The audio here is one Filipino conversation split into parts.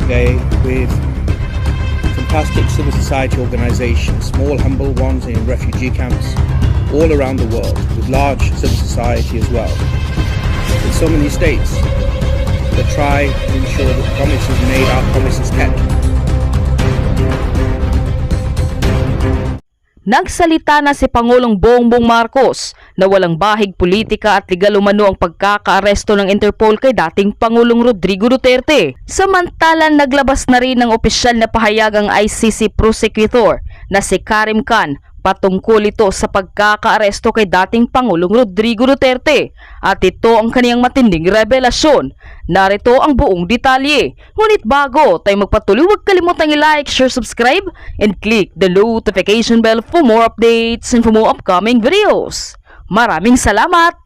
today with fantastic civil society organizations, small, humble ones in refugee camps all around the world, with large civil society as well. In so many states that try to ensure that promises made are promises kept. Nagsalita na si Pangulong Bongbong Marcos na walang bahig politika at legal umano ang pagkakaaresto ng Interpol kay dating Pangulong Rodrigo Duterte. Samantalang naglabas na rin ng opisyal na pahayag ang ICC Prosecutor na si Karim Khan patungkol ito sa pagkakaaresto kay dating Pangulong Rodrigo Duterte at ito ang kaniyang matinding rebelasyon. Narito ang buong detalye. Ngunit bago tayo magpatuloy, huwag kalimutang i-like, share, subscribe, and click the notification bell for more updates and for more upcoming videos. Maraming salamat!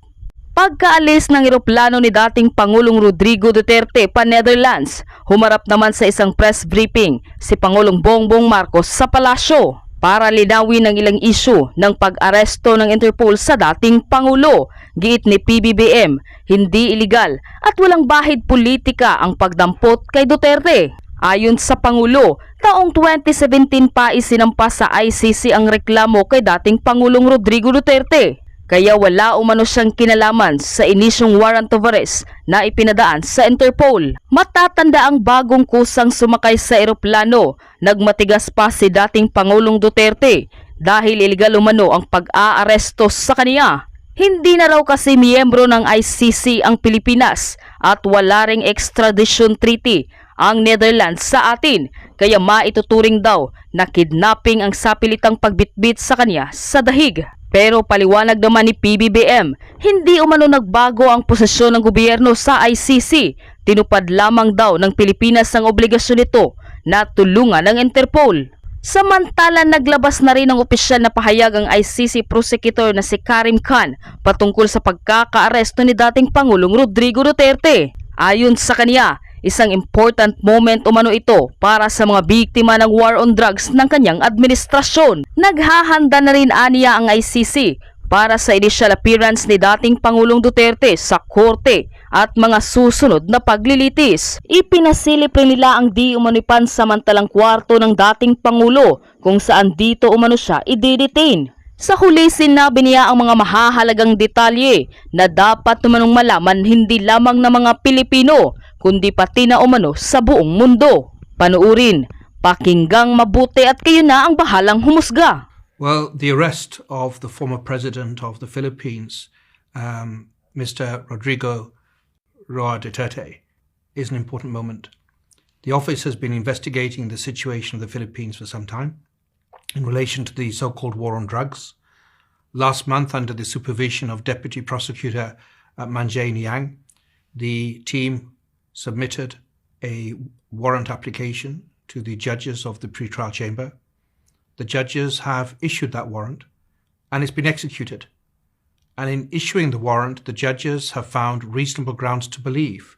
Pagkaalis ng eroplano ni dating Pangulong Rodrigo Duterte pa Netherlands, humarap naman sa isang press briefing si Pangulong Bongbong Marcos sa palasyo para linawin ang ilang isyu ng pag-aresto ng Interpol sa dating Pangulo. Giit ni Pbbm, hindi iligal at walang bahid politika ang pagdampot kay Duterte. Ayon sa Pangulo, taong 2017 pa isinampa sa ICC ang reklamo kay dating Pangulong Rodrigo Duterte. Kaya wala umano siyang kinalaman sa inisyong warrant of arrest na ipinadaan sa Interpol. Matatanda ang bagong kusang sumakay sa eroplano, nagmatigas pa si dating Pangulong Duterte dahil iligal umano ang pag-aaresto sa kaniya. Hindi na raw kasi miyembro ng ICC ang Pilipinas at wala ring extradition treaty ang Netherlands sa atin, kaya maituturing daw na kidnapping ang sapilitang pagbitbit sa kanya sa Hague. Pero paliwanag naman ni Pbbm, hindi umano nagbago ang posisyon ng gobyerno sa ICC. Tinupad lamang daw ng Pilipinas ang obligasyon nito na tulungan ng Interpol. Samantala naglabas na rin ng opisyal na pahayag ang ICC Prosecutor na si Karim Khan patungkol sa pagkakaaresto ni dating Pangulong Rodrigo Duterte. Ayon sa kanya, isang important moment umano ito para sa mga biktima ng war on drugs ng kanyang administrasyon. Naghahanda na rin aniya ang ICC para sa initial appearance ni dating Pangulong Duterte sa korte at mga susunod na paglilitis. Ipinasilip rin nila ang di umano'y pansamantalang kwarto ng dating Pangulo kung saan dito umano siya i-detain. Sa huli, sinabi niya ang mga mahahalagang detalye na dapat umanong malaman hindi lamang ng mga Pilipino, kundi pati na umano sa buong mundo. Panuurin, pakinggang mabuti at kayo na ang bahalang humusga. Well, the arrest of the former president of the Philippines, Mr. Rodrigo Duterte, is an important moment. The office has been investigating the situation of the Philippines for some time in relation to the so-called war on drugs. Last month, under the supervision of Deputy Prosecutor Matinding, the team submitted a warrant application to the judges of the pretrial chamber. The judges have issued that warrant and it's been executed. And in issuing the warrant, the judges have found reasonable grounds to believe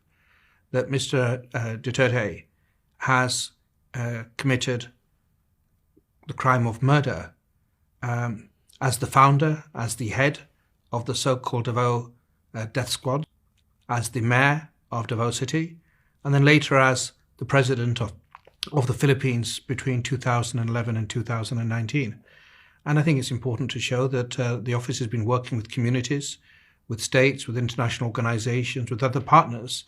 that Mr. Duterte has committed the crime of murder as the founder, as the head of the so-called Davao death squad, as the mayor of Davao City, and then later as the president of the Philippines between 2011 and 2019. And I think it's important to show that the office has been working with communities, with states, with international organizations, with other partners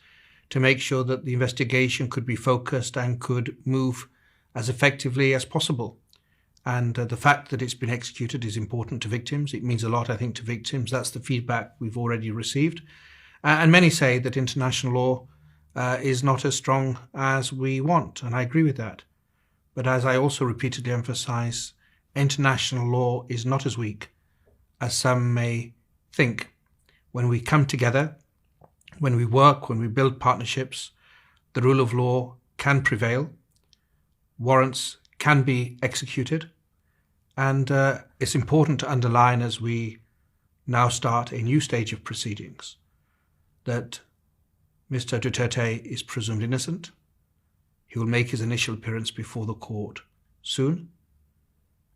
to make sure that the investigation could be focused and could move as effectively as possible. And the fact that it's been executed is important to victims. It means a lot, I think, to victims. That's the feedback we've already received. And many say that international law is not as strong as we want, and I agree with that. But as I also repeatedly emphasize, international law is not as weak as some may think. When we come together, when we work, when we build partnerships, the rule of law can prevail, warrants can be executed, and it's important to underline as we now start a new stage of proceedings that Mr. Duterte is presumed innocent. He will make his initial appearance before the court soon,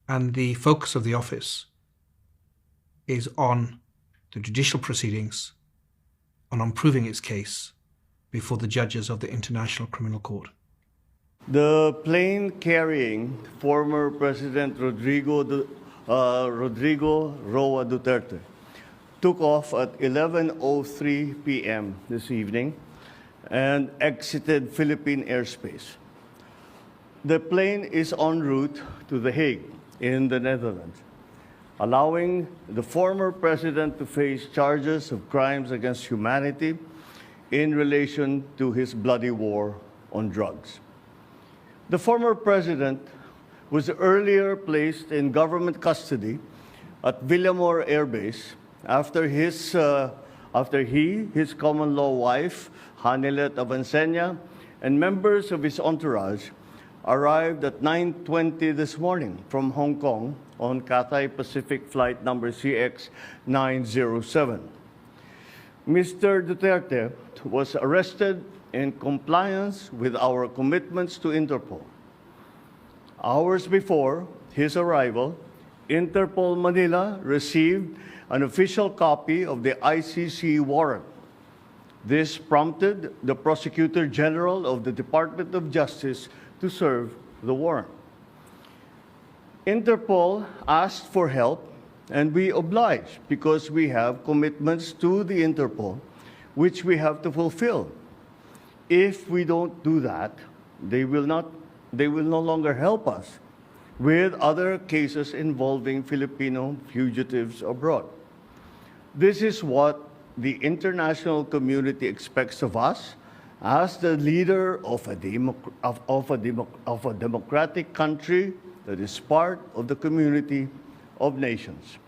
and the focus of the office is on the judicial proceedings, on proving its case before the judges of the International Criminal Court. The plane carrying former President Rodrigo Roa Duterte took off at 11:03 p.m. this evening and exited Philippine airspace. The plane is en route to The Hague in the Netherlands, allowing the former president to face charges of crimes against humanity in relation to his bloody war on drugs. The former president was earlier placed in government custody at Villamor Air Base after his common law wife, Hanilet Avancenia, and members of his entourage arrived at 9:20 this morning from Hong Kong on Cathay Pacific flight number CX-907. Mr. Duterte was arrested in compliance with our commitments to Interpol. Hours before his arrival, Interpol Manila received an official copy of the ICC warrant. This prompted the Prosecutor General of the Department of Justice to serve the warrant. Interpol asked for help, and we obliged because we have commitments to the Interpol, which we have to fulfill. If we don't do that, they will no longer help us with other cases involving Filipino fugitives abroad. This is what the international community expects of us as the leader of a democratic country that is part of the community of nations.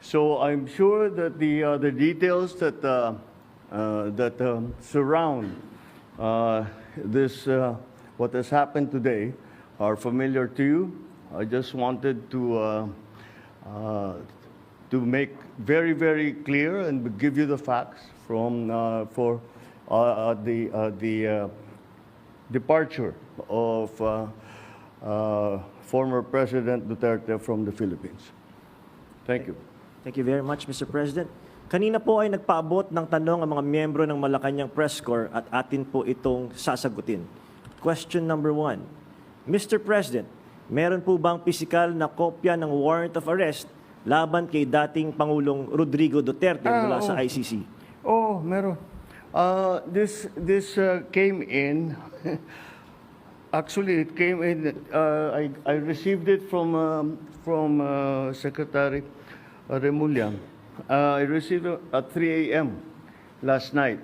So I'm sure that the details that surround this what has happened today are familiar to you. I just wanted to make very, very clear and give you the facts from for the departure of former President Duterte from the Philippines. Thank you. Thank you very much, Mr. President. Kanina po ay nagpaabot ng tanong ang mga miyembro ng Malacanang Press Corps at atin po itong sasagutin. Question number 1. Mr. President, meron po bang pisikal na kopya ng warrant of arrest laban kay dating Pangulong Rodrigo Duterte mula sa ICC? Oh, meron. This came in. Actually, it came in. I received it from Secretary Remulian. I received it at 3 a.m. last night,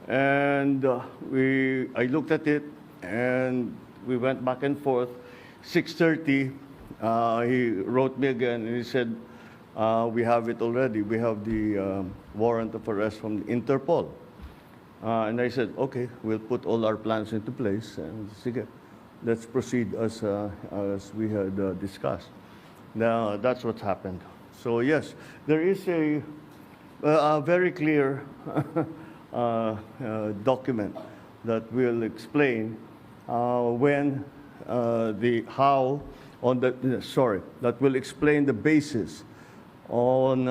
and I looked at it, and we went back and forth. 6:30, he wrote me again, and he said, "We have it already. We have the warrant of arrest from Interpol." And I said, "Okay, we'll put all our plans into place, and sige, let's proceed as we had discussed." Now that's what happened. So yes, there is a very clear document that will explain that will explain the basis on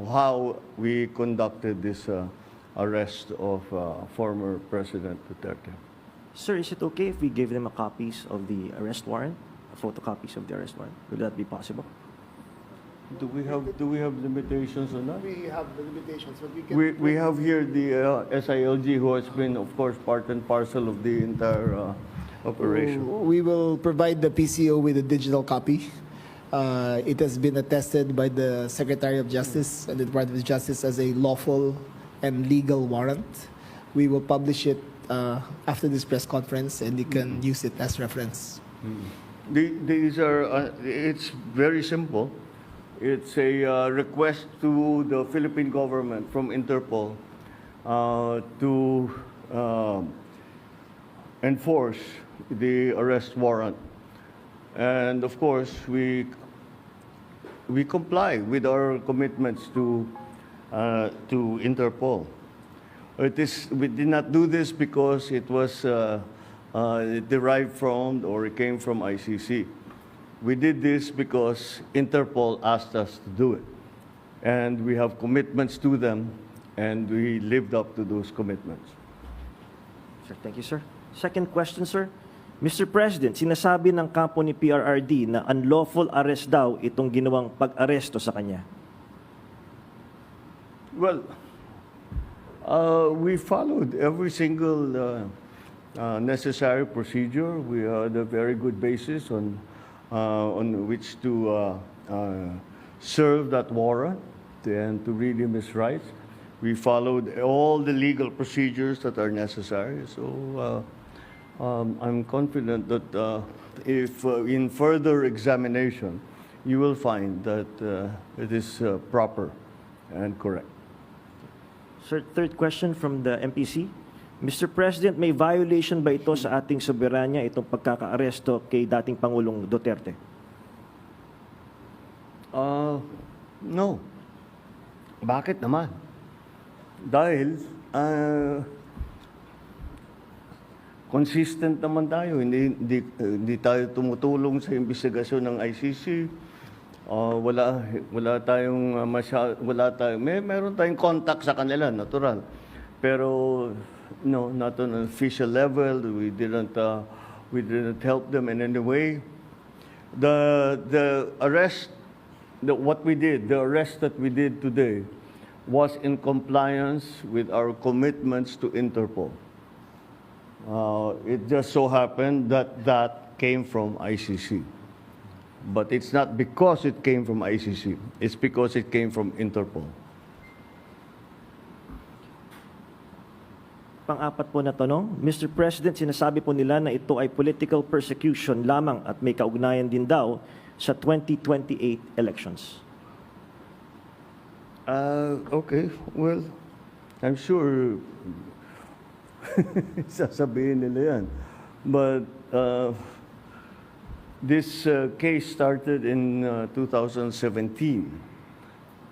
how we conducted this arrest of former President Duterte. Sir, is it okay if we give them copies of the arrest warrant, photocopies of the arrest warrant? Would that be possible? Do we have limitations on that? We have the limitations, but we can. We have here the SILG, who has been, of course, part and parcel of the entire operation. We will provide the PCO with a digital copy. It has been attested by the Secretary of Justice and the Department of Justice as a lawful and legal warrant. We will publish it after this press conference, and you can use it as reference. These are. It's very simple. It's a request to the Philippine government from Interpol to enforce the arrest warrant. And of course, we comply with our commitments to Interpol. We did not do this because it was derived from or it came from ICC. We did this because Interpol asked us to do it. And we have commitments to them, and we lived up to those commitments. Sir, thank you, sir. Second question, sir. Mr. President, sinasabi ng kampo ni PRRD na unlawful arrest daw itong ginawang pag-aresto sa kanya. Well, we followed every single necessary procedure. We had a very good basis on which to serve that warrant and to read him his rights. We followed all the legal procedures that are necessary. So I'm confident that if in further examination, you will find that it is proper and correct. Sir, third question from the MPC. Mr. President, may violation ba ito sa ating soberanya itong pagkakaaresto kay dating Pangulong Duterte? No. Bakit naman? Dahil consistent naman tayo. Hindi tayo tumutulong sa investigasyon ng ICC. Wala tayong meron tayong contact sa kanila, natural. Pero no, not on an official level. We didn't help them in any way. The arrest the arrest that we did today was in compliance with our commitments to Interpol. It just so happened that came from ICC. But it's not because it came from ICC. It's because it came from Interpol. Pang-apat po na tanong, Mr. President, sinasabi po nila na ito ay political persecution lamang at may kaugnayan din daw sa 2028 elections. Okay, well, I'm sure sasabihin nila yan. But this case started in 2017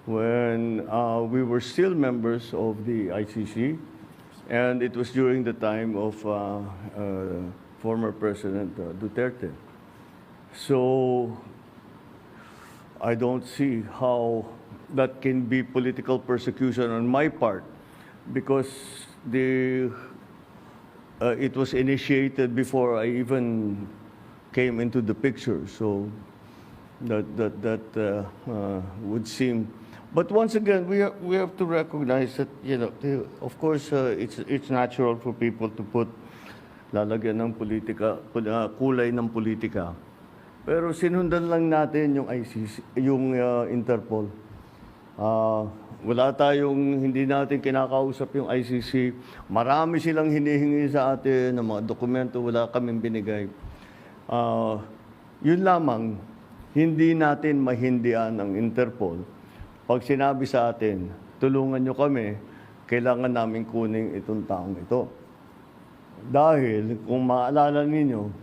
when we were still members of the ICC, and it was during the time of former President Duterte. So I don't see how that can be political persecution on my part, because it was initiated before I even came into the picture. So that would seem. But once again, we have to recognize that, you know, of course, it's natural for people to put lalagyan ng politika, kulay ng politika. Pero sinundan lang natin yung ICC, yung Interpol. Hindi natin kinakausap yung ICC. Marami silang hinihingi sa atin ng mga dokumento, wala kaming binigay. Yun lamang, hindi natin mahindian ang Interpol. Pag sinabi sa atin, tulungan nyo kami, kailangan namin kunin itong taong ito. Dahil, kung maalala ninyo,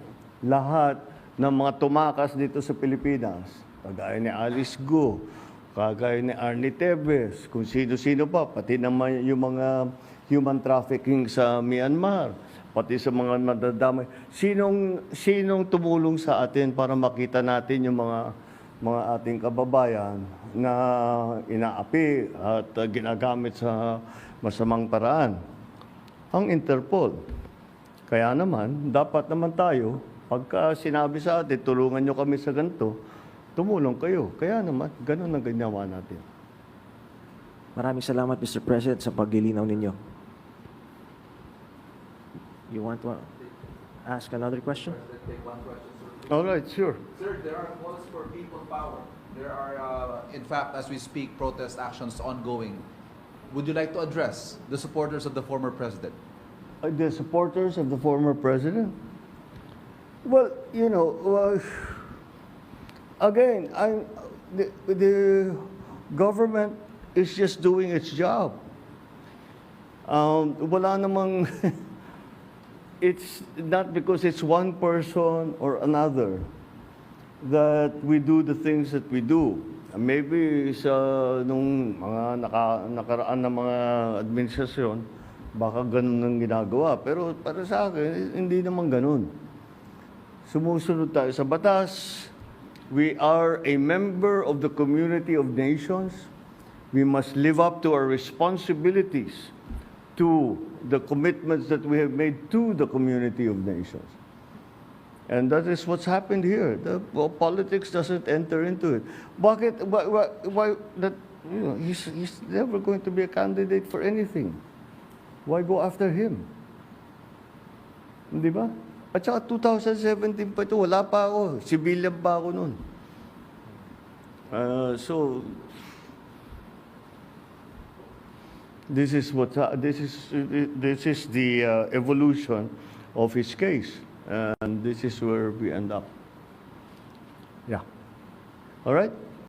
lahat ng mga tumakas dito sa Pilipinas, kagaya ni Alice Go, kagaya ni Arnie Tevez, kung sino-sino pa, pati naman yung mga human trafficking sa Myanmar, pati sa mga nadadamay. Sinong tumulong sa atin para makita natin yung mga ating kababayan na inaapi at ginagamit sa masamang paraan? Ang Interpol. Kaya naman, dapat naman tayo, pagka sinabi sa atin, tulungan nyo kami sa ganito, tumulong kayo. Kaya naman, ganun ang ginawa natin. Maraming salamat, Mr. President, sa paglilinaw ninyo. You want to ask another question? All right, sure. Sir, there are calls for people power. There are, in fact, as we speak, protest actions ongoing. Would you like to address the supporters of the former president? The supporters of the former president? Well, you know, again, the government is just doing its job. Wala namang, it's not because it's one person or another that we do the things that we do. Maybe sa nung mga nakaraan na mga administrasyon, baka ganun ang ginagawa. Pero para sa akin, hindi naman ganun. Sumusunod tayo sa batas. We are a member of the community of nations. We must live up to our responsibilities, to the commitments that we have made to the community of nations. And that is what's happened here. Politics doesn't enter into it. Why that, he's never going to be a candidate for anything. Why go after him? Di ba? At saka 2017 pa ito, wala pa ako. Civilian pa ako noon. So, this is the evolution of his case, and this is where we end up. Yeah. All right.